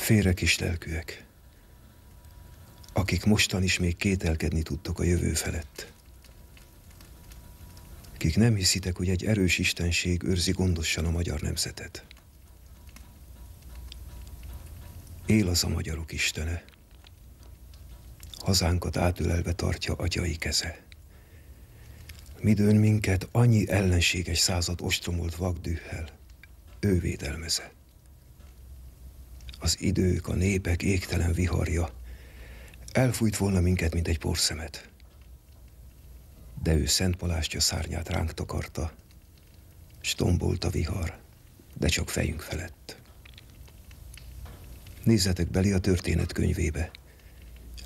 Félre kislelkűek, akik mostan is még kételkedni tudtok a jövő felett. Kik nem hiszitek, hogy egy erős istenség őrzi gondosan a magyar nemzetet. Él az a magyarok istene. Hazánkat átölelve tartja atyai keze. Midőn minket annyi ellenséges század ostromolt vakdühhel, ő védelmeze. Az idők, a népek égtelen viharja elfújt volna minket, mint egy porszemet. De ő szent palástja szárnyát ránk takarta, s tombolt a vihar, de csak fejünk felett. Nézzetek bele a történet könyvébe,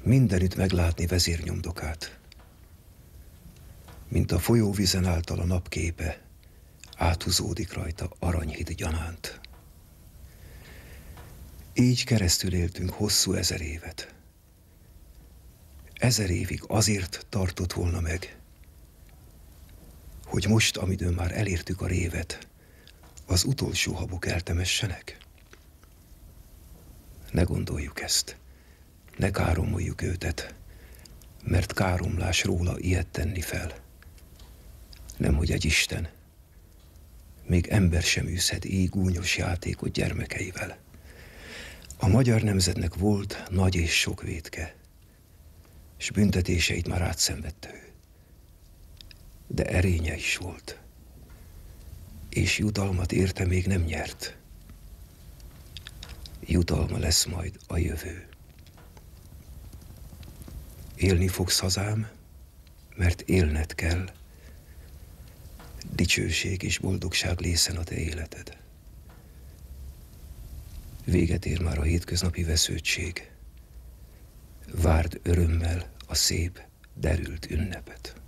mindenütt meglátni vezérnyomdokát. Mint a folyóvizen által a napképe, áthúzódik rajta aranyhíd gyanánt. Így keresztül éltünk hosszú 1000 évet. 1000 évig azért tartott volna meg, hogy most, amidőn már elértük a révet, az utolsó habok eltemessenek? Ne gondoljuk ezt, ne káromoljuk őtet, mert káromlás róla ilyet tenni fel. Nemhogy egy Isten, még ember sem űzhet így gúnyos játékot gyermekeivel. A magyar nemzetnek volt nagy és sok vétke, s büntetéseit már átszenvedte ő. De erénye is volt, és jutalmat érte még nem nyert. Jutalma lesz majd a jövő. Élni fogsz, hazám, mert élned kell. Dicsőség és boldogság lészen a te életed. Véget ér már a hétköznapi vesződtség. Várd örömmel a szép, derült ünnepet.